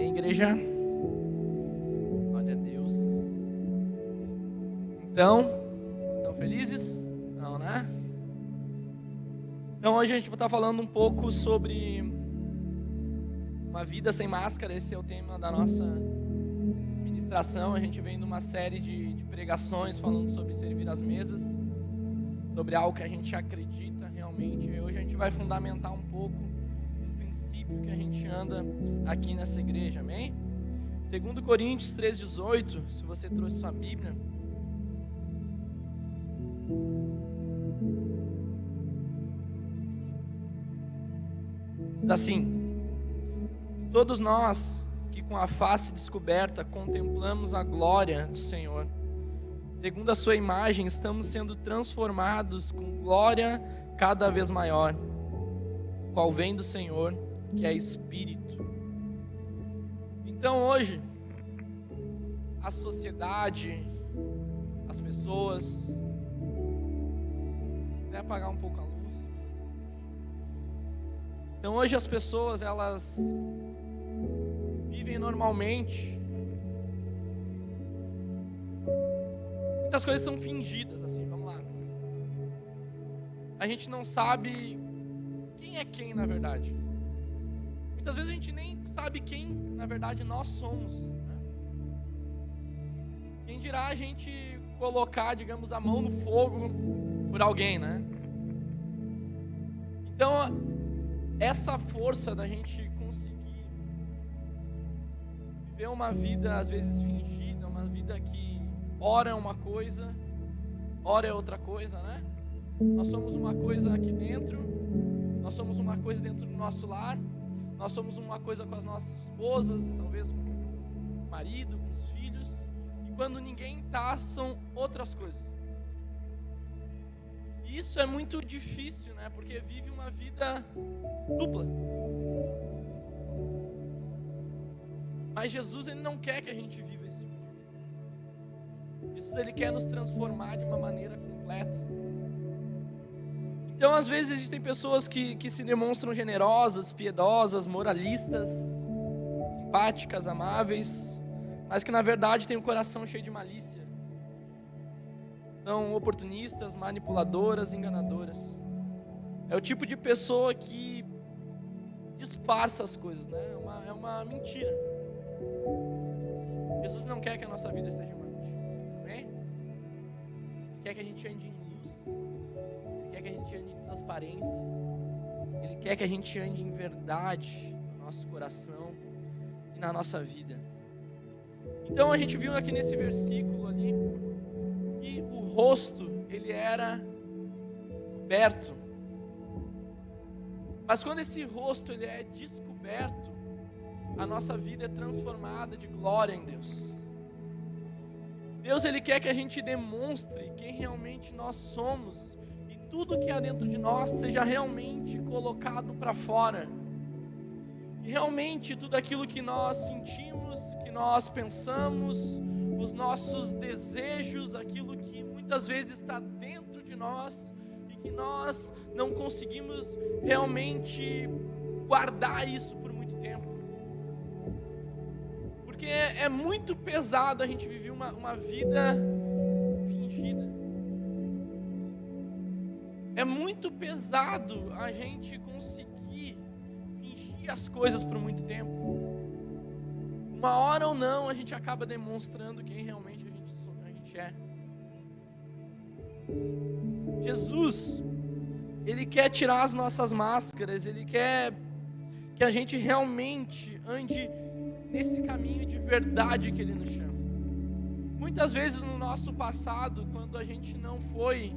aí, igreja? Glória a Deus. Então, estão felizes? Não, né? Então hoje a gente vai estar falando um pouco sobre uma vida sem máscara. Esse é o tema da nossa ministração. A gente vem numa série de pregações falando sobre servir às mesas, sobre algo que a gente acredita realmente. E hoje a gente vai fundamentar um pouco um princípio que a gente anda aqui nessa igreja, amém? 2 Coríntios 3,18, se você trouxe sua Bíblia. Diz assim: todos nós que com a face descoberta contemplamos a glória do Senhor, segundo a sua imagem, estamos sendo transformados com glória cada vez maior, qual vem do Senhor, que é Espírito. Então hoje, a sociedade, as pessoas, se quiser apagar um pouco a luz. Então hoje as pessoas, elas vivem normalmente. Muitas coisas são fingidas, assim, vamos lá. A gente não sabe quem é quem na verdade. Muitas vezes a gente nem sabe quem na verdade nós somos, né? Quem dirá a gente colocar, digamos, a mão no fogo por alguém, né? Então, essa força da gente conseguir viver uma vida às vezes fingida, uma vida que ora é uma coisa, ora é outra coisa, né? Nós somos uma coisa aqui dentro, nós somos uma coisa dentro do nosso lar, nós somos uma coisa com as nossas esposas, talvez com o marido, com os filhos, e quando ninguém está, são outras coisas. E isso é muito difícil, né? Porque vive uma vida dupla. Mas Jesus, ele não quer que a gente viva esse tipo de vida. Jesus, ele quer nos transformar de uma maneira completa. Então, às vezes, existem pessoas que se demonstram generosas, piedosas, moralistas, simpáticas, amáveis, mas que, na verdade, têm o coração cheio de malícia. São oportunistas, manipuladoras, enganadoras. É o tipo de pessoa que disfarça as coisas, né? É uma mentira. Jesus não quer que a nossa vida seja uma mentira, amém? Ele quer que a gente ande em luz. Ele quer que a gente ande em transparência. Ele quer que a gente ande em verdade no nosso coração e na nossa vida. Então a gente viu aqui nesse versículo ali que o rosto, ele era coberto. Mas quando esse rosto ele é descoberto, a nossa vida é transformada de glória em Deus. Deus, ele quer que a gente demonstre quem realmente nós somos e tudo que há dentro de nós seja realmente colocado para fora. E realmente tudo aquilo que nós sentimos, que nós pensamos, os nossos desejos, aquilo que muitas vezes está dentro de nós e que nós não conseguimos realmente guardar isso por muito tempo. Porque é muito pesado a gente viver uma vida fingida. É muito pesado a gente conseguir fingir as coisas por muito tempo. Uma hora ou não, a gente acaba demonstrando quem realmente a gente é. Jesus, ele quer tirar as nossas máscaras, ele quer que a gente realmente ande nesse caminho de verdade que ele nos chama. Muitas vezes no nosso passado, quando a gente não foi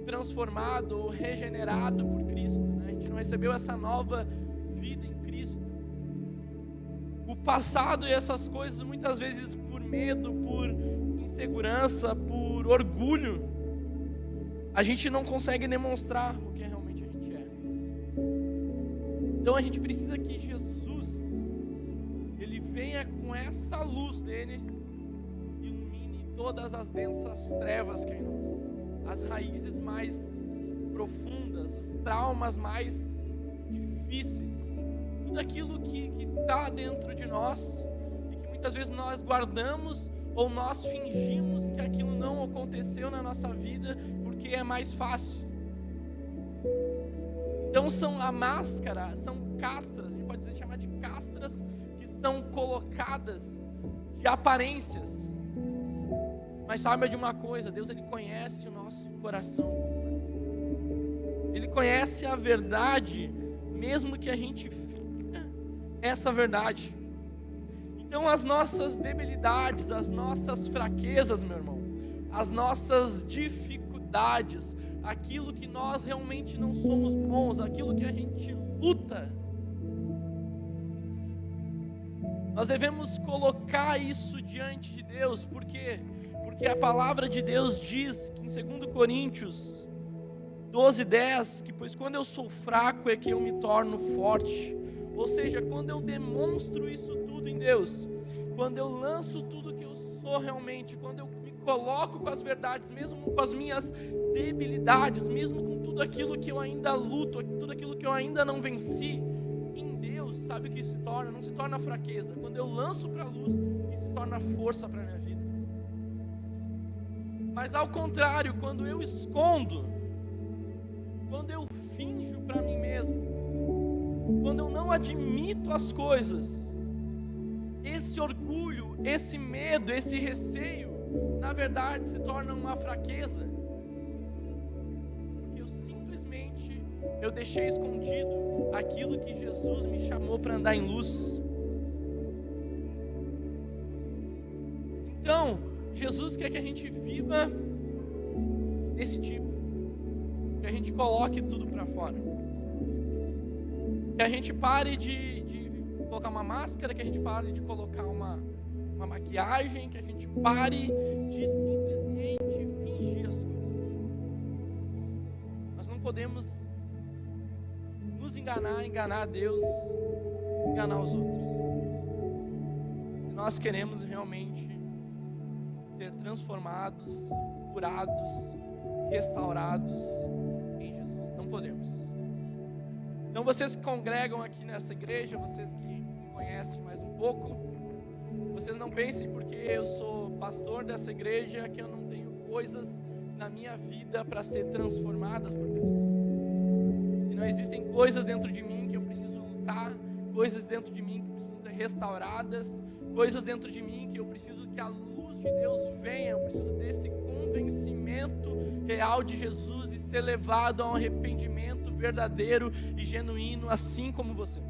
transformado ou regenerado por Cristo, né? A gente não recebeu essa nova vida em Cristo. O passado e essas coisas, muitas vezes por medo, por insegurança, por orgulho, a gente não consegue demonstrar o que realmente a gente é. Então a gente precisa que Jesus, ele venha com essa luz dele e ilumine todas as densas trevas que há em nós, as raízes mais profundas, os traumas mais difíceis, tudo aquilo que está dentro de nós e que muitas vezes nós guardamos ou nós fingimos que aquilo não aconteceu na nossa vida porque é mais fácil. Então são a máscara, são castras, a gente pode chamar de castras que são colocadas de aparências. Mas saiba de uma coisa, Deus ele conhece o nosso coração. Ele conhece a verdade, mesmo que a gente finja essa verdade. Então as nossas debilidades, as nossas fraquezas, meu irmão, as nossas dificuldades, aquilo que nós realmente não somos bons, aquilo que a gente luta, nós devemos colocar isso diante de Deus. Por quê? Porque a palavra de Deus diz que em 2 Coríntios 12:10, que pois quando eu sou fraco é que eu me torno forte. Ou seja, quando eu demonstro isso tudo em Deus, quando eu lanço tudo que eu sou realmente, quando eu me coloco com as verdades, mesmo com as minhas debilidades, mesmo com tudo aquilo que eu ainda luto, tudo aquilo que eu ainda não venci, em Deus, sabe o que isso se torna? Não se torna fraqueza. Quando eu lanço para a luz, isso se torna força para a minha vida. Mas ao contrário, quando eu escondo, quando eu finjo para mim mesmo, quando eu não admito as coisas, esse orgulho, esse medo, esse receio, na verdade se torna uma fraqueza, porque eu deixei escondido aquilo que Jesus me chamou para andar em luz. Então, Jesus quer que a gente viva desse tipo, que a gente coloque tudo para fora, que a gente pare de colocar uma máscara, que a gente pare de colocar uma maquiagem, que a gente pare de simplesmente fingir as coisas. Nós não podemos nos enganar a Deus, enganar os outros. Se nós queremos realmente ser transformados, curados, restaurados em Jesus, não podemos. Então vocês que congregam aqui nessa igreja, vocês que me conhecem mais um pouco, vocês não pensem porque eu sou pastor dessa igreja que eu não tenho coisas na minha vida para ser transformadas por Deus. E não existem coisas dentro de mim que eu preciso lutar, coisas dentro de mim que precisam ser restauradas, coisas dentro de mim que eu preciso que a luz de Deus venha, eu preciso desse convencimento real de Jesus e ser levado a um arrependimento verdadeiro e genuíno, assim como você.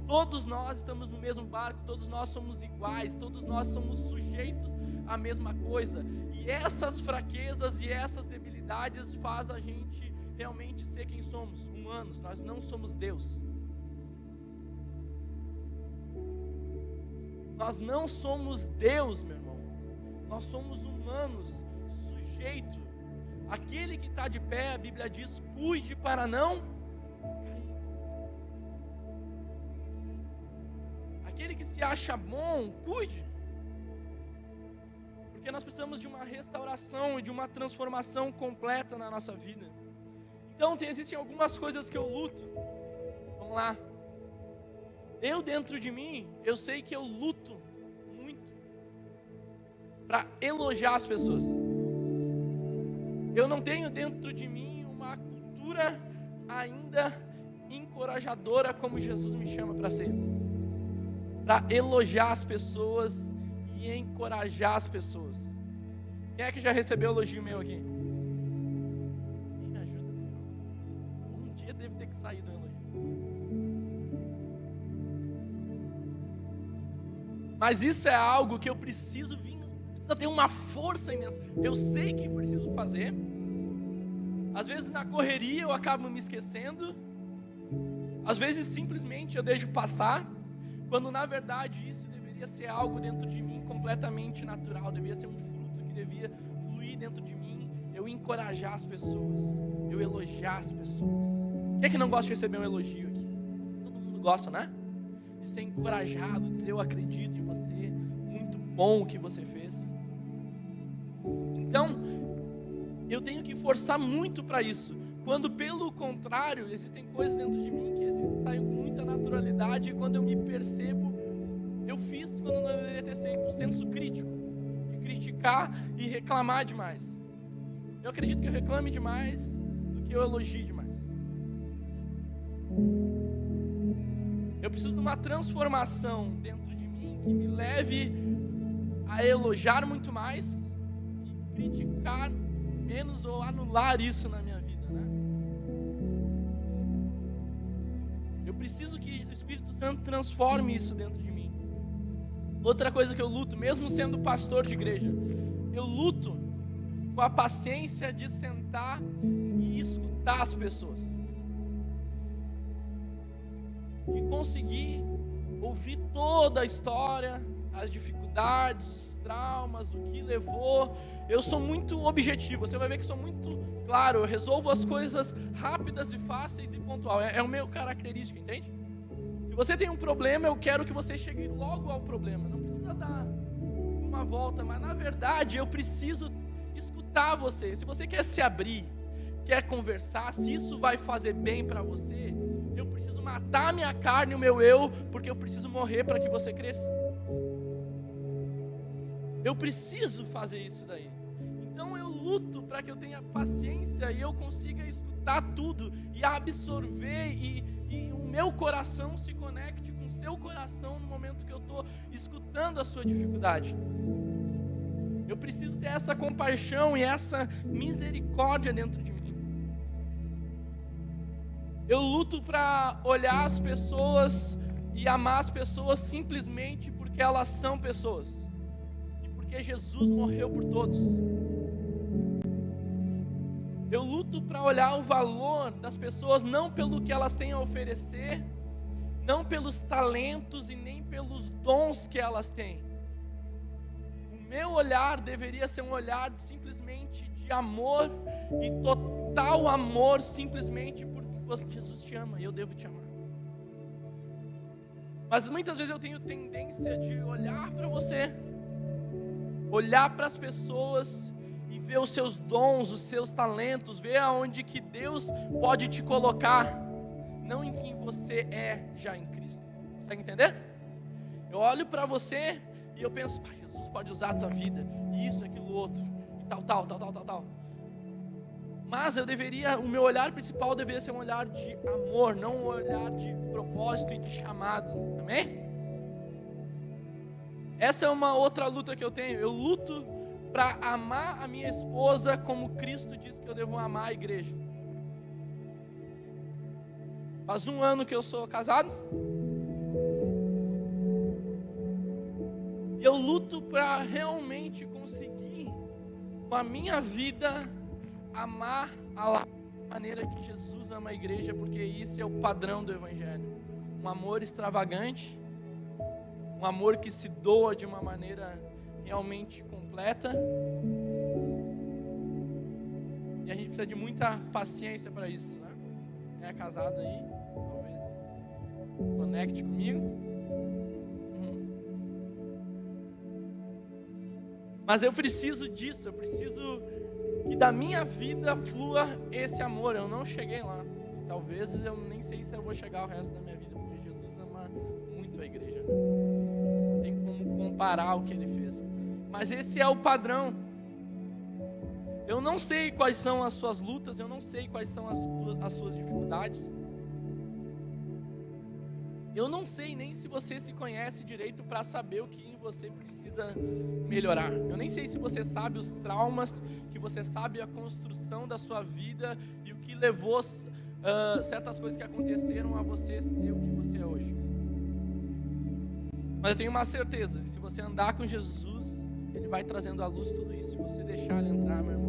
Todos nós estamos no mesmo barco, todos nós somos iguais, todos nós somos sujeitos à mesma coisa. E essas fraquezas e essas debilidades faz a gente realmente ser quem somos, humanos. Nós não somos Deus. Nós não somos Deus, meu irmão. Nós somos humanos, sujeitos. Aquele que está de pé, a Bíblia diz, cuide para não cair. Aquele que se acha bom, cuide. Porque nós precisamos de uma restauração e de uma transformação completa na nossa vida. Então, existem algumas coisas que eu luto. Vamos lá. Eu dentro de mim, eu sei que eu luto muito para elogiar as pessoas. Eu não tenho dentro de mim uma cultura ainda encorajadora como Jesus me chama para ser. Para elogiar as pessoas e encorajar as pessoas. Quem é que já recebeu elogio meu aqui? Quem me ajuda, por favor? Um dia deve ter que sair do elogio. Mas isso é algo que eu preciso vir, precisa ter uma força imensa. Eu sei que preciso fazer. Às vezes na correria eu acabo me esquecendo. Às vezes simplesmente eu deixo passar. Quando na verdade isso deveria ser algo dentro de mim completamente natural. Deveria ser um fruto que devia fluir dentro de mim. Eu encorajar as pessoas. Eu elogiar as pessoas. Quem é que não gosta de receber um elogio aqui? Todo mundo gosta, né? De ser encorajado, de dizer eu acredito em você, muito bom o que você fez. Então, eu tenho que forçar muito para isso, quando pelo contrário, existem coisas dentro de mim que saem com muita naturalidade, e quando eu me percebo, eu fiz quando não deveria ter feito, um senso crítico, de criticar e reclamar demais. Eu acredito que eu reclame demais do que eu elogie demais. Eu preciso de uma transformação dentro de mim que me leve a elogiar muito mais e criticar menos ou anular isso na minha vida, né? Eu preciso que o Espírito Santo transforme isso dentro de mim. Outra coisa que eu luto, mesmo sendo pastor de igreja, eu luto com a paciência de sentar e escutar as pessoas. De conseguir ouvir toda a história, as dificuldades, os traumas, o que levou. Eu sou muito objetivo, você vai ver que sou muito claro, eu resolvo as coisas rápidas e fáceis e pontual. É o meu característica, entende? Se você tem um problema, eu quero que você chegue logo ao problema. Não precisa dar uma volta, mas na verdade eu preciso escutar você. Se você quer se abrir, quer conversar, se isso vai fazer bem para você, eu preciso matar minha carne e o meu eu, porque eu preciso morrer para que você cresça. Eu preciso fazer isso daí. Então eu luto para que eu tenha paciência e eu consiga escutar tudo e absorver e o meu coração se conecte com o seu coração no momento que eu estou escutando a sua dificuldade. Eu preciso ter essa compaixão e essa misericórdia dentro de mim. Eu luto para olhar as pessoas e amar as pessoas simplesmente porque elas são pessoas. E porque Jesus morreu por todos. Eu luto para olhar o valor das pessoas não pelo que elas têm a oferecer, não pelos talentos e nem pelos dons que elas têm. O meu olhar deveria ser um olhar simplesmente de amor e total amor, simplesmente porque Jesus te ama e eu devo te amar. Mas muitas vezes eu tenho tendência de olhar para você, olhar para as pessoas e ver os seus dons, os seus talentos, ver aonde que Deus pode te colocar, não em quem você é já em Cristo. Consegue entender? Eu olho para você e eu penso, Jesus pode usar a tua vida, isso, aquilo, outro, e tal. Mas o meu olhar principal deveria ser um olhar de amor, não um olhar de propósito e de chamado, amém? Essa é uma outra luta que eu tenho. Eu luto para amar a minha esposa como Cristo disse que eu devo amar a igreja. Faz 1 ano que eu sou casado. E eu luto para realmente conseguir, com a minha vida, amar a maneira que Jesus ama a igreja, porque isso é o padrão do Evangelho. Um amor extravagante, um amor que se doa de uma maneira realmente completa. E a gente precisa de muita paciência para isso, né? É casado aí, talvez conecte comigo. Mas eu preciso disso, eu preciso que da minha vida flua esse amor. Eu não cheguei lá. Talvez eu nem sei se eu vou chegar o resto da minha vida, porque Jesus ama muito a igreja. Não tem como comparar o que ele fez. Mas esse é o padrão. Eu não sei quais são as suas lutas, eu não sei quais são as suas dificuldades. Eu não sei nem se você se conhece direito para saber o que você precisa melhorar. Eu nem sei se você sabe os traumas, que você sabe a construção da sua vida e o que levou certas coisas que aconteceram a você ser o que você é hoje. Mas eu tenho uma certeza, se você andar com Jesus, Ele vai trazendo à luz tudo isso. Se você deixar Ele entrar, meu irmão.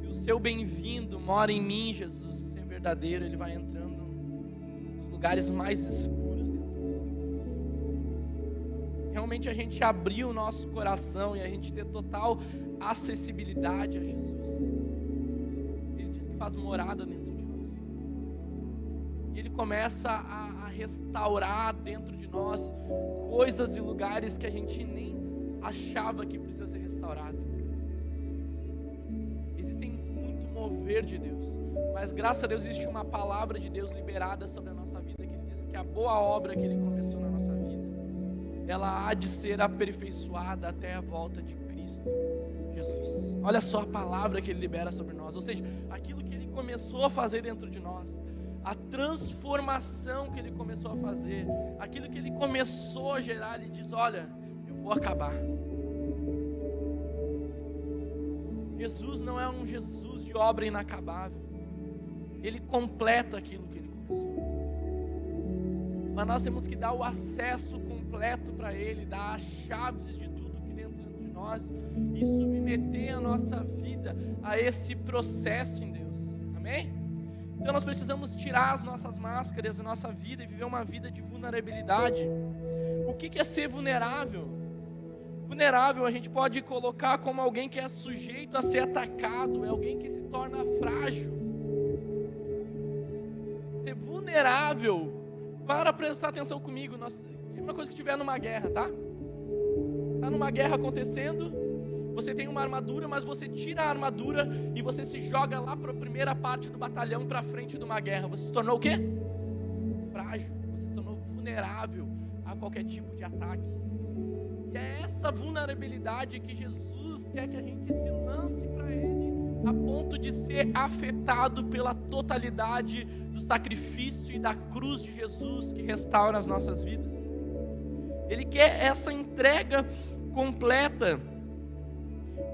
Se o seu bem-vindo mora em mim, Jesus, ser verdadeiro, Ele vai entrando lugares mais escuros dentro de nós. Realmente a gente abrir o nosso coração e a gente ter total acessibilidade a Jesus. Ele diz que faz morada dentro de nós. E Ele começa a restaurar dentro de nós coisas e lugares que a gente nem achava que precisa ser restaurado. Existem muitos mover de Deus. Mas graças a Deus existe uma palavra de Deus liberada sobre a nossa vida, que Ele diz que a boa obra que Ele começou na nossa vida, ela há de ser aperfeiçoada até a volta de Cristo Jesus. Olha só a palavra que Ele libera sobre nós, ou seja, aquilo que Ele começou a fazer dentro de nós, a transformação que Ele começou a fazer, aquilo que Ele começou a gerar, Ele diz, olha, eu vou acabar. Jesus não é um Jesus de obra inacabável, Ele completa aquilo que Ele começou, mas nós temos que dar o acesso completo para Ele, dar as chaves de tudo que dentro de nós e submeter a nossa vida a esse processo em Deus, amém? Então nós precisamos tirar as nossas máscaras da nossa vida e viver uma vida de vulnerabilidade. O que é ser vulnerável? Vulnerável a gente pode colocar como alguém que é sujeito a ser atacado, é alguém que se torna frágil. Ser vulnerável, para prestar atenção comigo, é uma coisa que estiver numa guerra, tá? Está numa guerra acontecendo, você tem uma armadura, mas você tira a armadura e você se joga lá para a primeira parte do batalhão, para frente de uma guerra. Você se tornou o quê? Frágil, você se tornou vulnerável a qualquer tipo de ataque. E é essa vulnerabilidade que Jesus quer que a gente se lance para Ele, a ponto de ser afetado pela totalidade do sacrifício e da cruz de Jesus que restaura as nossas vidas. Ele quer essa entrega completa,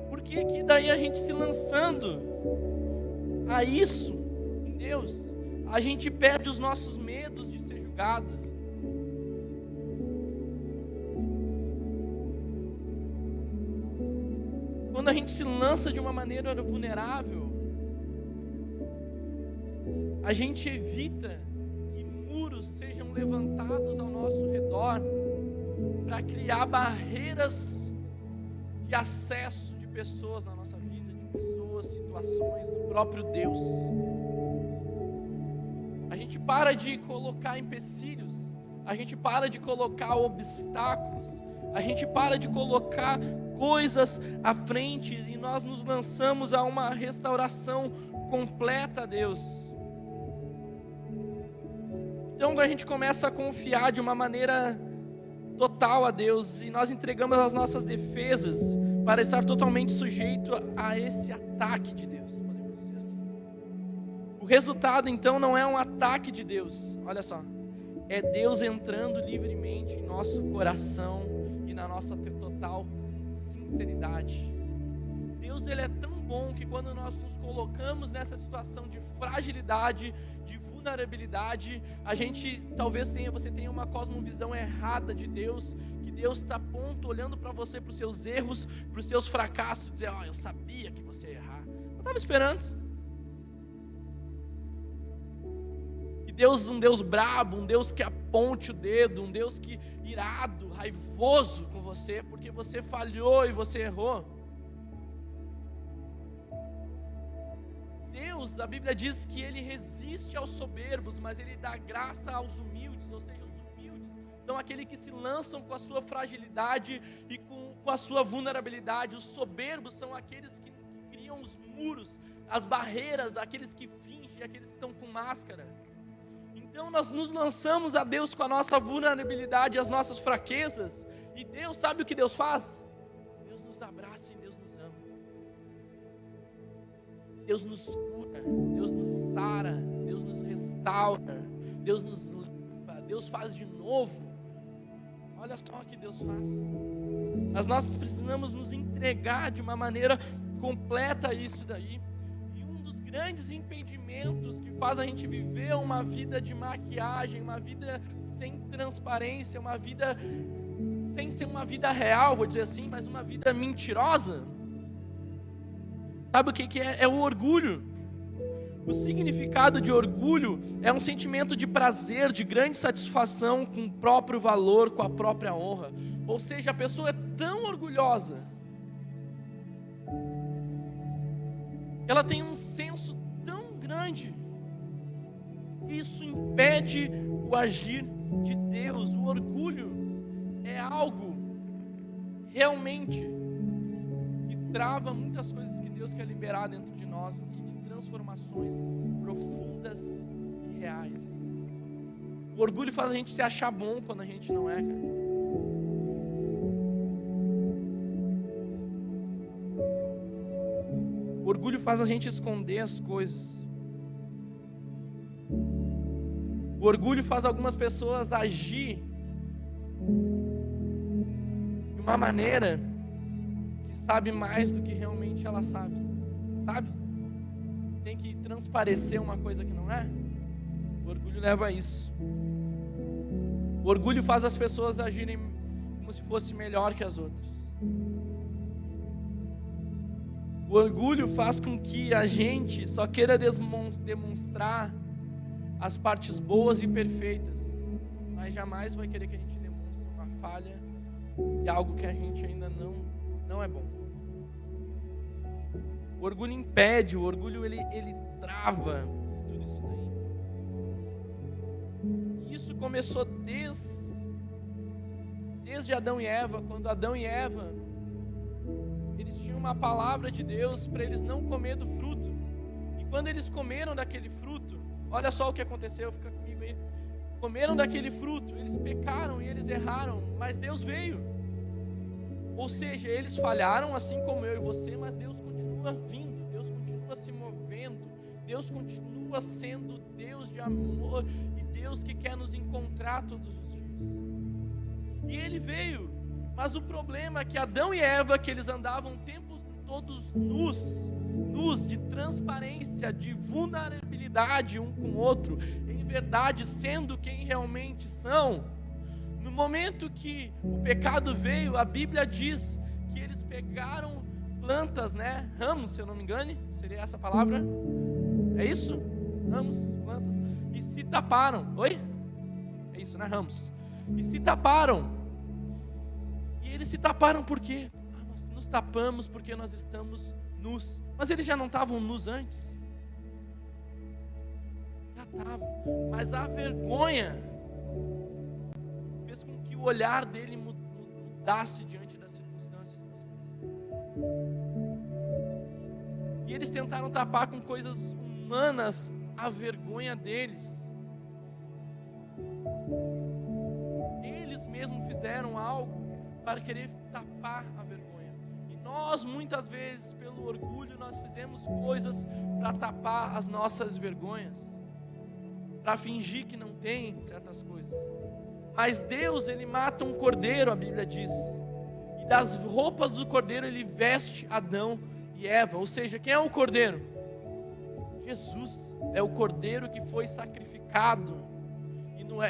porque que daí a gente se lançando a isso em Deus, a gente perde os nossos medos de ser julgado. Quando a gente se lança de uma maneira vulnerável, a gente evita que muros sejam levantados ao nosso redor para criar barreiras de acesso de pessoas na nossa vida, de pessoas, situações, do próprio Deus. A gente para de colocar empecilhos, a gente para de colocar obstáculos, a gente para de colocar coisas à frente e nós nos lançamos a uma restauração completa a Deus. Então a gente começa a confiar de uma maneira total a Deus e nós entregamos as nossas defesas para estar totalmente sujeito a esse ataque de Deus, podemos dizer assim. O resultado então não é um ataque de Deus, olha só, é Deus entrando livremente em nosso coração e na nossa total sinceridade. Deus, Ele é tão bom que quando nós nos colocamos nessa situação de fragilidade, de vulnerabilidade, a gente talvez você tenha uma cosmovisão errada de Deus, que Deus está ponto olhando para você, para os seus erros, para os seus fracassos, dizer, eu sabia que você ia errar, eu estava esperando. E Deus, um Deus brabo, um Deus que aponte o dedo, um Deus que irado, raivoso com você, porque você falhou e você errou. Deus, a Bíblia diz que Ele resiste aos soberbos, mas Ele dá graça aos humildes, ou seja, os humildes são aqueles que se lançam com a sua fragilidade e com a sua vulnerabilidade. Os soberbos são aqueles que criam os muros, as barreiras, aqueles que fingem, aqueles que estão com máscara. Então nós nos lançamos a Deus com a nossa vulnerabilidade, as nossas fraquezas, e Deus, sabe o que Deus faz? Deus nos abraça e Deus nos ama. Deus nos cura, Deus nos sara, Deus nos restaura, Deus nos limpa, Deus faz de novo. Olha só o que Deus faz. Mas nós precisamos nos entregar de uma maneira completa a isso daí. E um dos grandes impedimentos que faz a gente viver uma vida de maquiagem, uma vida sem transparência, uma vida sem ser uma vida real, vou dizer assim, mas uma vida mentirosa. Sabe o que é? É o orgulho. O significado de orgulho é um sentimento de prazer, de grande satisfação com o próprio valor, com a própria honra. Ou seja, a pessoa é tão orgulhosa, ela tem um senso tão grande, que isso impede o agir de Deus. O orgulho é algo realmente que trava muitas coisas que Deus quer liberar dentro de nós e de transformações profundas e reais. O orgulho faz a gente se achar bom quando a gente não é, cara. O orgulho faz a gente esconder as coisas. O orgulho faz algumas pessoas agir de uma maneira que sabe mais do que realmente ela sabe. Sabe? Tem que transparecer uma coisa que não é. O orgulho leva a isso. O orgulho faz as pessoas agirem como se fosse melhor que as outras. O orgulho faz com que a gente só queira demonstrar as partes boas e perfeitas, mas jamais vai querer que a gente demonstre uma falha e algo que a gente ainda não é bom. O orgulho impede, o orgulho ele trava tudo isso daí. E isso começou desde Adão e Eva, quando Adão e Eva eles tinham uma palavra de Deus para eles não comer do fruto. E quando eles comeram daquele fruto, olha só o que aconteceu, fica comigo aí. Comeram daquele fruto, eles pecaram e eles erraram, mas Deus veio. Ou seja, eles falharam assim como eu e você, mas Deus continua vindo, Deus continua se movendo, Deus continua sendo Deus de amor e Deus que quer nos encontrar todos os dias. E Ele veio, mas o problema é que Adão e Eva, que eles andavam o tempo todos nus de transparência, de vulnerabilidade um com o outro, em verdade sendo quem realmente são. No momento que o pecado veio, a Bíblia diz que eles pegaram plantas, né? Ramos, se eu não me engane, seria essa a palavra? É isso? Ramos, plantas. E se taparam. Oi? É isso, né? Ramos. E se taparam. E eles se taparam por quê? Nós nos tapamos porque nós estamos nus. Mas eles já não estavam nus antes? Já estavam. Mas a vergonha fez com que o olhar dele mudasse diante das circunstâncias das coisas. E eles tentaram tapar com coisas humanas a vergonha deles. Eles mesmos fizeram algo para querer tapar a vergonha. E nós, muitas vezes, pelo orgulho, nós fizemos coisas para tapar as nossas vergonhas, para fingir que não tem certas coisas. Mas Deus, Ele mata um cordeiro, a Bíblia diz, e das roupas do cordeiro Ele veste Adão e Eva. Ou seja, quem é o cordeiro? Jesus é o cordeiro que foi sacrificado. E no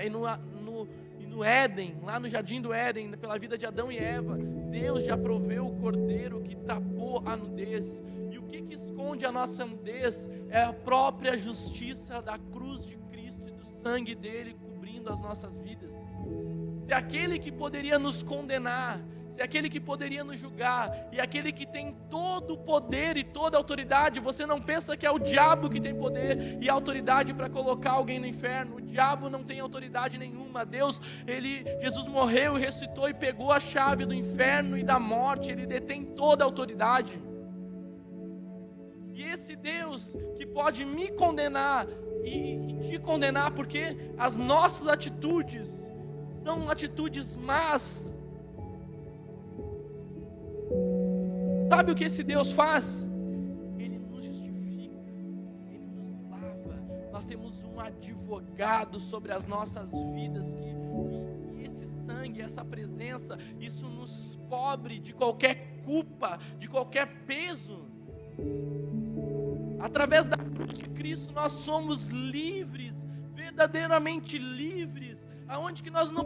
Éden, lá no jardim do Éden, pela vida de Adão e Eva, Deus já proveu o cordeiro que tapou a nudez. E o que esconde a nossa nudez? É a própria justiça da cruz de Cristo e do sangue dele cobrindo as nossas vidas. Se aquele que poderia nos condenar, se aquele que poderia nos julgar, e aquele que tem todo o poder e toda a autoridade, você não pensa que é o diabo que tem poder e autoridade para colocar alguém no inferno? O diabo não tem autoridade nenhuma. Jesus morreu e ressuscitou e pegou a chave do inferno e da morte. Ele detém toda a autoridade. E esse Deus que pode me condenar e te condenar, porque as nossas atitudes são atitudes más. Sabe o que esse Deus faz? Ele nos justifica, Ele nos lava. Nós temos um advogado sobre as nossas vidas, que esse sangue, essa presença, isso nos cobre de qualquer culpa, de qualquer peso. Através da cruz de Cristo nós somos livres, verdadeiramente livres, aonde que nós não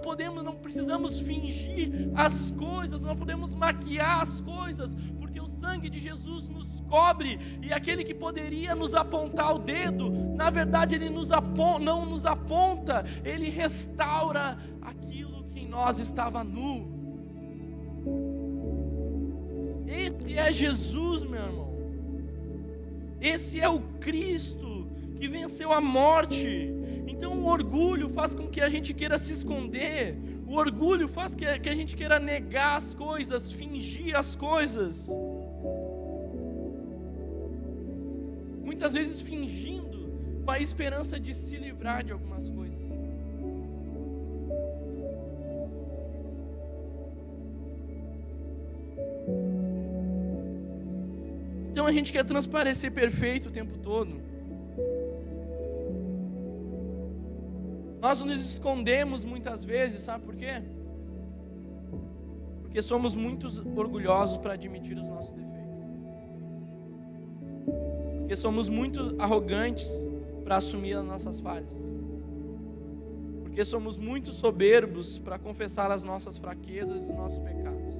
precisamos fingir as coisas, não podemos maquiar as coisas, porque o sangue de Jesus nos cobre, e aquele que poderia nos apontar o dedo, na verdade ele não nos aponta, ele restaura aquilo que em nós estava nu. Esse é Jesus, meu irmão. Esse é o Cristo que venceu a morte. Então o orgulho faz com que a gente queira se esconder. O orgulho faz que a gente queira negar as coisas, fingir as coisas. muitas vezes fingindo com a esperança de se livrar de algumas coisas. Então a gente quer transparecer perfeito o tempo todo. Nós nos escondemos muitas vezes, sabe por quê? Porque somos muito orgulhosos para admitir os nossos defeitos. Porque somos muito arrogantes para assumir as nossas falhas. Porque somos muito soberbos para confessar as nossas fraquezas e os nossos pecados.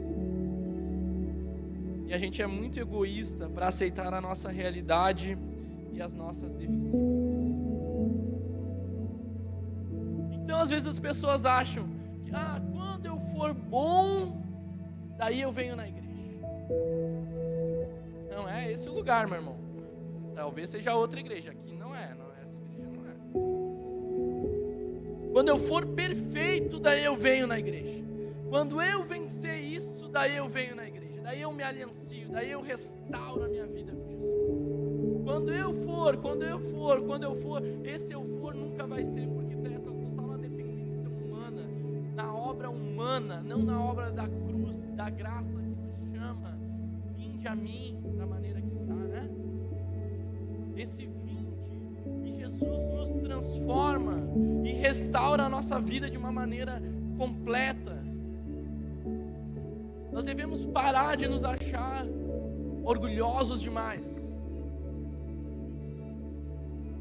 E a gente é muito egoísta para aceitar a nossa realidade e as nossas deficiências. Então, às vezes as pessoas acham que, quando eu for bom, daí eu venho na igreja. Não é esse o lugar, meu irmão. Talvez seja outra igreja. Aqui não é, essa igreja não é. Quando eu for perfeito, daí eu venho na igreja. Quando eu vencer isso, daí eu venho na igreja. Daí eu me aliancio, daí eu restauro a minha vida com Jesus. Quando eu for, esse eu for nunca vai ser, porque está total na dependência humana, na obra humana, não na obra da cruz, da graça que nos chama. Vinde a mim da maneira que está, né? Esse vinde, que Jesus nos transforma e restaura a nossa vida de uma maneira completa. Nós devemos parar de nos achar orgulhosos demais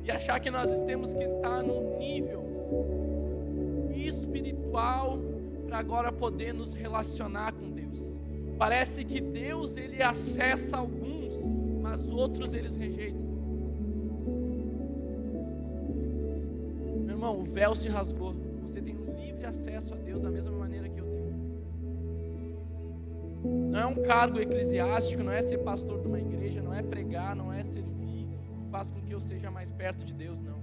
e achar que nós temos que estar num nível espiritual para agora poder nos relacionar com Deus. Parece que Deus, ele acessa alguns, mas outros eles rejeitam. Meu irmão, o véu se rasgou. Você tem um livre acesso a Deus da mesma maneira que eu tenho. Não é um cargo eclesiástico, não é ser pastor de uma igreja, não é pregar, não é servir, que faz com que eu seja mais perto de Deus, não.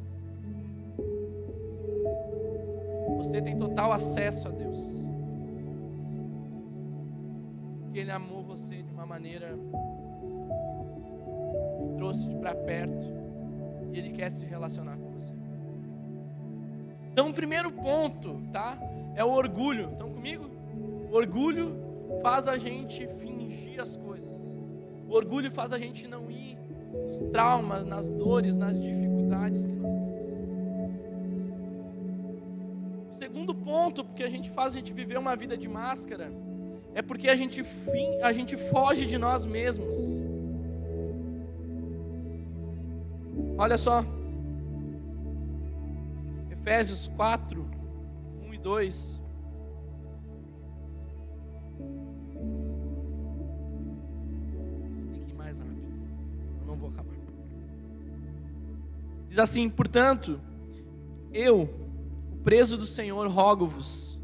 Você tem total acesso a Deus. Porque Ele amou você de uma maneira que trouxe para perto e Ele quer se relacionar com você. Então, o primeiro ponto, tá? É o orgulho. Estão comigo? O orgulho faz a gente fingir as coisas. O orgulho faz a gente não ir nos traumas, nas dores, nas dificuldades que nós temos. O segundo ponto, porque a gente faz a gente viver uma vida de máscara, é porque a gente foge de nós mesmos. Olha só. Efésios 4, 1 e 2. Não vou acabar. Diz assim: portanto, eu, o preso do Senhor, rogo-vos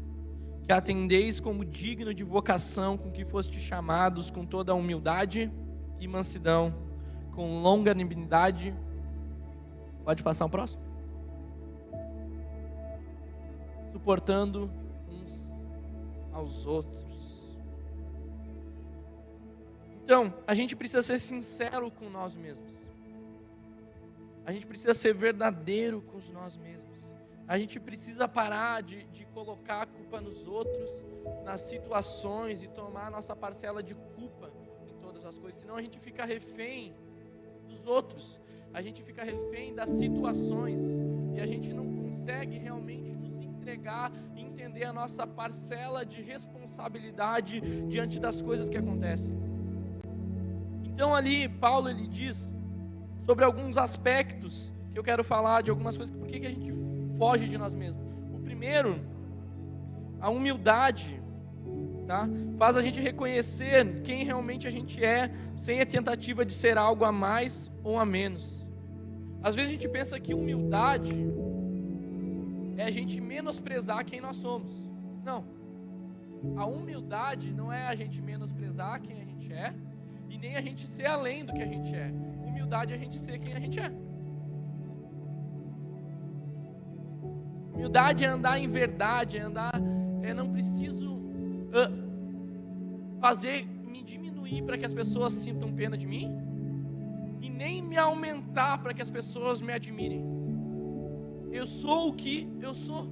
que atendeis como digno de vocação com que fostes chamados, com toda a humildade e mansidão, com longanimidade. Pode passar o próximo. Suportando uns aos outros. Então, a gente precisa ser sincero com nós mesmos. A gente precisa ser verdadeiro com nós mesmos. A gente precisa parar de colocar a culpa nos outros, nas situações, e tomar a nossa parcela de culpa em todas as coisas. Senão a gente fica refém dos outros. A gente fica refém das situações. E a gente não consegue realmente nos entregar e entender a nossa parcela de responsabilidade diante das coisas que acontecem. Então ali, Paulo ele diz sobre alguns aspectos que eu quero falar, de algumas coisas, por que a gente foge de nós mesmos. O primeiro, a humildade, tá? Faz a gente reconhecer quem realmente a gente é, sem a tentativa de ser algo a mais ou a menos. Às vezes a gente pensa que humildade é a gente menosprezar quem nós somos. Não. A humildade não é a gente menosprezar quem a gente é, e nem a gente ser além do que a gente é. Humildade é a gente ser quem a gente é. Humildade é andar em verdade, não preciso me diminuir para que as pessoas sintam pena de mim. e nem me aumentar para que as pessoas me admirem. Eu sou o que eu sou.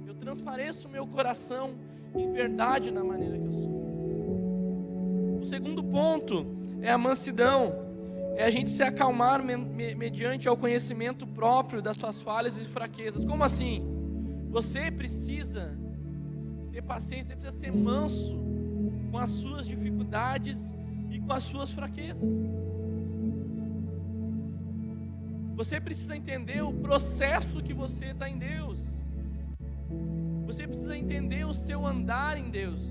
Eu transpareço o meu coração em verdade na maneira que eu sou. O segundo ponto é a mansidão. É a gente se acalmar mediante ao conhecimento próprio das suas falhas e fraquezas. Como assim? Você precisa ter paciência, você precisa ser manso com as suas dificuldades e com as suas fraquezas. Você precisa entender o processo que você está em Deus. Você precisa entender o seu andar em Deus.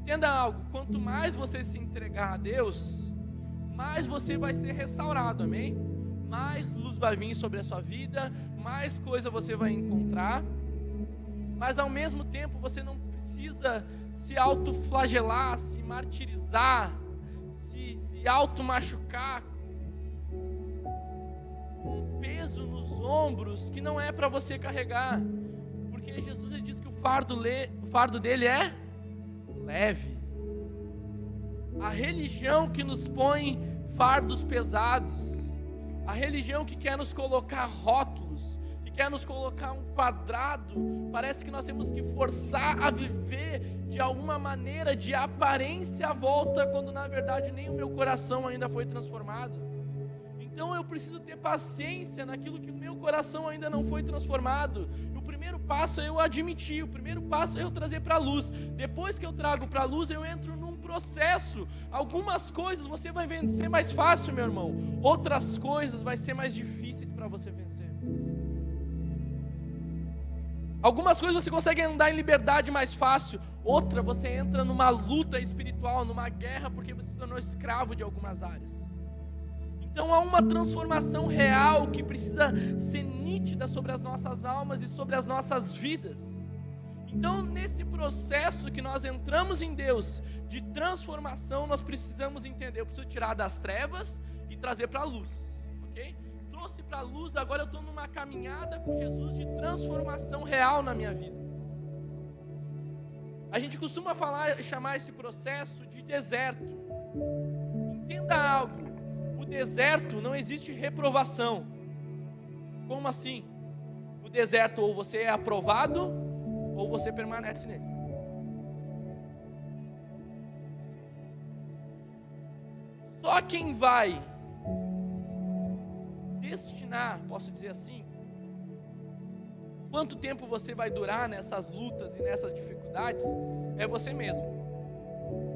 Entenda algo, quanto mais você se entregar a Deus, mais você vai ser restaurado, amém? Mais luz vai vir sobre a sua vida, mais coisa você vai encontrar, mas ao mesmo tempo você não precisa se autoflagelar, se martirizar, se automachucar, com um peso nos ombros que não é para você carregar, porque Jesus ele diz que o fardo dele é leve. A religião que nos põe fardos pesados, a religião que quer nos colocar rótulos, que quer nos colocar um quadrado, parece que nós temos que forçar a viver de alguma maneira de aparência à volta, quando na verdade nem o meu coração ainda foi transformado. Então eu preciso ter paciência naquilo que o meu coração ainda não foi transformado. O primeiro passo é eu admitir, o primeiro passo é eu trazer para a luz. Depois que eu trago para a luz, eu entro num processo. Algumas coisas você vai vencer mais fácil, meu irmão. Outras coisas vai ser mais difíceis para você vencer. Algumas coisas você consegue andar em liberdade mais fácil. Outra, você entra numa luta espiritual, numa guerra, porque você se tornou escravo de algumas áreas. Então há uma transformação real que precisa ser nítida sobre as nossas almas e sobre as nossas vidas. Então nesse processo que nós entramos em Deus, de transformação, nós precisamos entender, eu preciso tirar das trevas e trazer para a luz, ok? Trouxe para a luz, agora eu estou numa caminhada com Jesus de transformação real na minha vida. A gente costuma chamar esse processo de deserto. Entenda algo. O deserto não existe reprovação. Como assim? O deserto ou você é aprovado ou você permanece nele. Só quem vai destinar, posso dizer assim, quanto tempo você vai durar nessas lutas e nessas dificuldades, é você mesmo.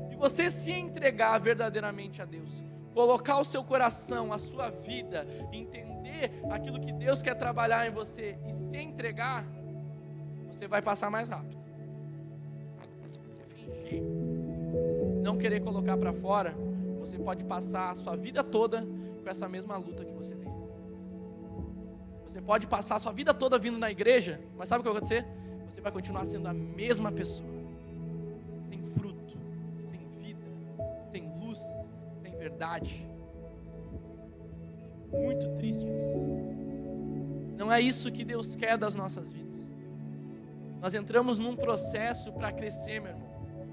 Se você se entregar verdadeiramente a Deus, colocar o seu coração, a sua vida, entender aquilo que Deus quer trabalhar em você e se entregar, você vai passar mais rápido. Agora, se você fingir, não querer colocar para fora, você pode passar a sua vida toda com essa mesma luta que você tem. Você pode passar a sua vida toda vindo na igreja, mas sabe o que vai acontecer? Você vai continuar sendo a mesma pessoa, sem fruto, sem vida, sem luz, sem verdade. Muito triste isso. Não é isso que Deus quer das nossas vidas. Nós entramos num processo para crescer, meu irmão,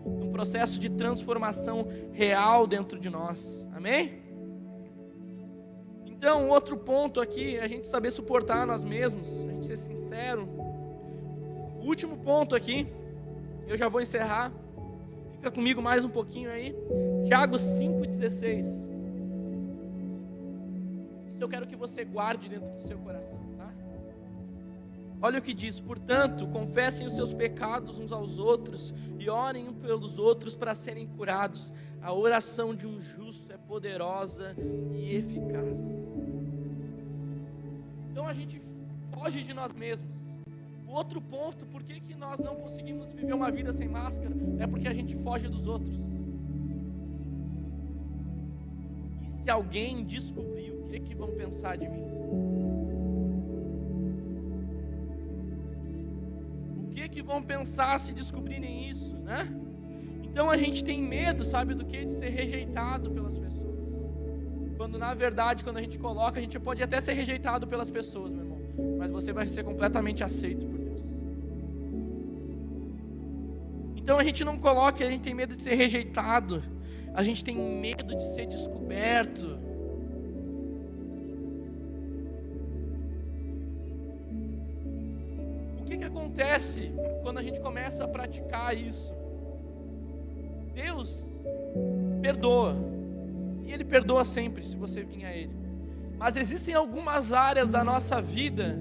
num processo de transformação real dentro de nós, amém? Então, outro ponto aqui é a gente saber suportar nós mesmos, a gente ser sincero. O último ponto aqui, eu já vou encerrar, fica comigo mais um pouquinho aí, Tiago 5,16. Isso eu quero que você guarde dentro do seu coração, tá? Olha o que diz: portanto, confessem os seus pecados uns aos outros e orem uns pelos outros para serem curados. A oração de um justo é poderosa e eficaz. Então a gente foge de nós mesmos. O outro ponto, por que nós não conseguimos viver uma vida sem máscara? É porque a gente foge dos outros. E se alguém descobrir, o que vão pensar de mim? O que vão pensar se descobrirem isso, né? Então a gente tem medo, sabe do que? De ser rejeitado pelas pessoas. Quando na verdade, quando a gente coloca, a gente pode até ser rejeitado pelas pessoas, meu irmão, mas você vai ser completamente aceito por Deus. Então a gente não coloca, a gente tem medo de ser rejeitado, A gente tem medo de ser descoberto. O que acontece quando a gente começa a praticar isso? Deus perdoa. E Ele perdoa sempre se você vir a Ele. Mas existem algumas áreas da nossa vida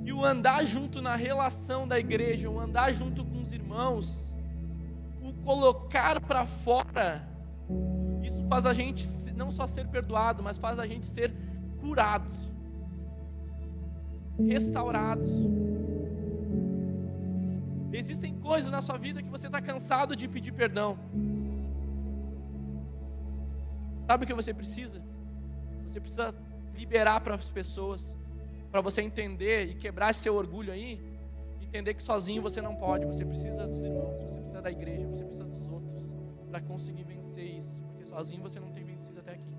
que o andar junto na relação da igreja, o andar junto com os irmãos, o colocar para fora, isso faz a gente não só ser perdoado, mas faz a gente ser curado, restaurado. Existem coisas na sua vida que você está cansado de pedir perdão. Sabe o que você precisa? Você precisa liberar para as pessoas, para você entender e quebrar esse seu orgulho aí, entender que sozinho você não pode, você precisa dos irmãos, você precisa da igreja, você precisa dos outros, para conseguir vencer isso, porque sozinho você não tem vencido até aqui.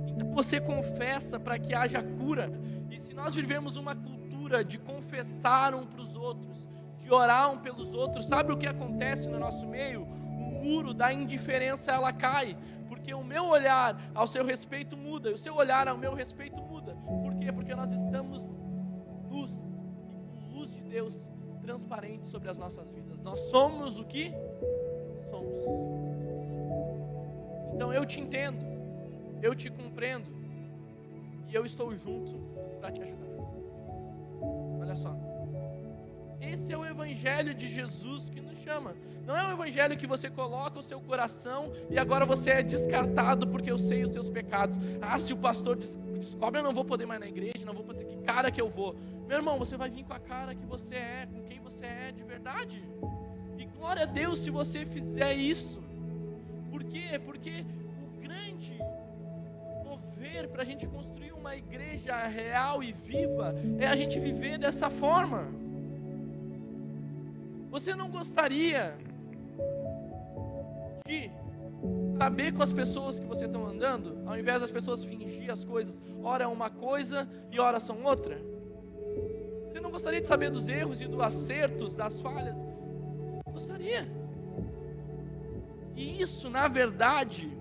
Então você confessa para que haja cura, e se nós vivemos uma cultura de confessar um para os outros, de orar um pelos outros, sabe o que acontece no nosso meio? O muro da indiferença ela cai, porque o meu olhar ao seu respeito muda, e o seu olhar ao meu respeito muda. Por quê? Porque nós estamos luz, e com luz de Deus transparente sobre as nossas vidas. Nós somos o que somos. Então eu te entendo, eu te compreendo, e eu estou junto para te ajudar. Olha só. Esse é o evangelho de Jesus que nos chama. Não é um evangelho que você coloca o seu coração e agora você é descartado porque eu sei os seus pecados. Ah, se o pastor descobre, eu não vou poder mais na igreja, não vou poder, que cara que eu vou. Meu irmão, você vai vir com a cara que você é, com quem você é de verdade. E glória a Deus se você fizer isso. Por quê? Porque o grande mover para a gente construir uma igreja real e viva é a gente viver dessa forma. Você não gostaria de saber com as pessoas que você está andando, ao invés das pessoas fingir as coisas, ora é uma coisa e ora são outra? Você não gostaria de saber dos erros e dos acertos, das falhas? Gostaria. E isso, na verdade,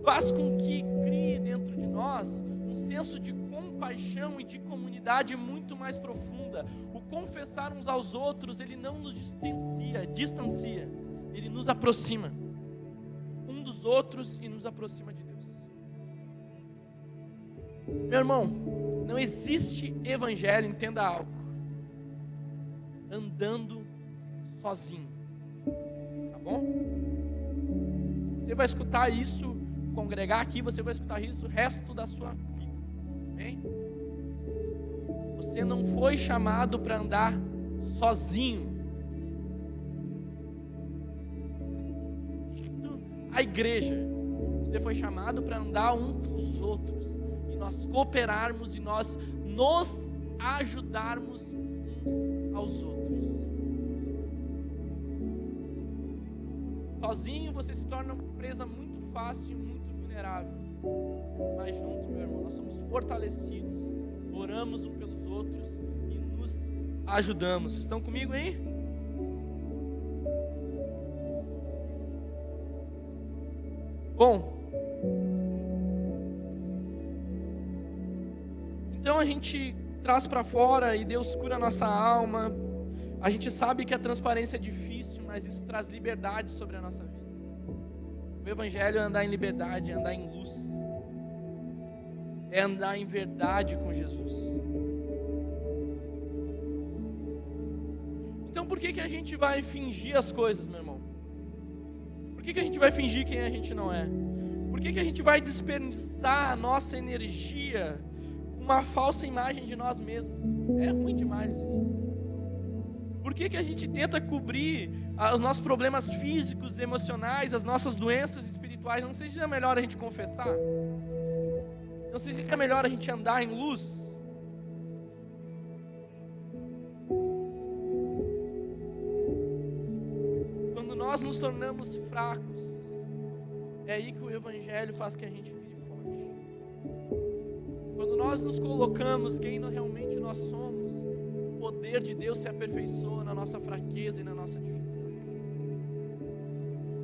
faz com que crie dentro de nós um senso de compaixão e de comunidade muito mais profunda. O confessar uns aos outros, ele não nos distancia, ele nos aproxima um dos outros e nos aproxima de Deus. Meu irmão, não existe evangelho, entenda algo, andando sozinho, tá bom? Você vai escutar isso, congregar aqui, você vai escutar isso o resto da sua vida, amém? Você não foi chamado para andar sozinho. A igreja, você foi chamado para andar um com os outros, e nós cooperarmos e nós nos ajudarmos uns aos outros. Sozinho você se torna uma presa muito fácil e muito vulnerável, mas junto, meu irmão, nós somos fortalecidos, oramos um pelos outros e nos ajudamos. Vocês estão comigo aí? Bom, então a gente traz para fora e Deus cura a nossa alma. A gente sabe que a transparência é difícil, mas isso traz liberdade sobre a nossa vida. O evangelho é andar em liberdade, é andar em luz, é andar em verdade com Jesus. Então por que a gente vai fingir as coisas, meu irmão? Por que a gente vai fingir quem a gente não é? Por que a gente vai desperdiçar a nossa energia com uma falsa imagem de nós mesmos? É ruim demais isso. Por que a gente tenta cobrir os nossos problemas físicos, emocionais, as nossas doenças espirituais? Não seria melhor a gente confessar? Não seria melhor a gente andar em luz? Quando nós nos tornamos fracos, é aí que o evangelho faz que a gente vire forte. Quando nós nos colocamos quem realmente nós somos, o poder de Deus se aperfeiçoa na nossa fraqueza e na nossa dificuldade.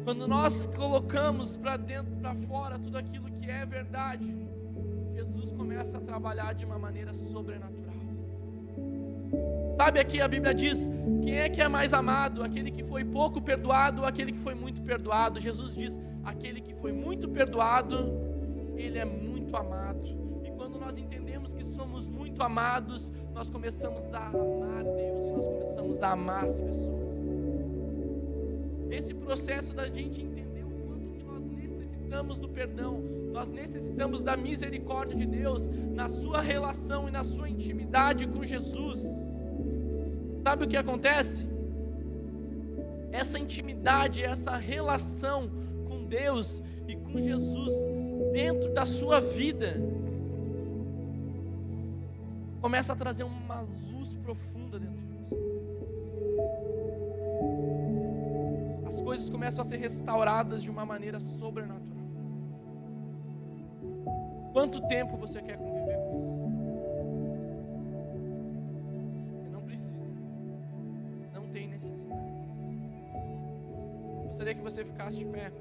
Quando nós colocamos para dentro, para fora, tudo aquilo que é verdade, Jesus começa a trabalhar de uma maneira sobrenatural. Sabe, aqui a Bíblia diz: quem é que é mais amado? Aquele que foi pouco perdoado ou aquele que foi muito perdoado? Jesus diz: aquele que foi muito perdoado, ele é muito amado. E quando nós entendemos que somos muito amados, nós começamos a amar Deus e nós começamos a amar as pessoas. Esse processo da gente entender o quanto que nós necessitamos do perdão, nós necessitamos da misericórdia de Deus na sua relação e na sua intimidade com Jesus. Sabe o que acontece? Essa intimidade, essa relação com Deus e com Jesus dentro da sua vida começa a trazer uma luz profunda dentro de você. As coisas começam a ser restauradas de uma maneira sobrenatural. Quanto tempo você quer conviver com isso? Você não precisa. Não tem necessidade. Gostaria que você ficasse de pé.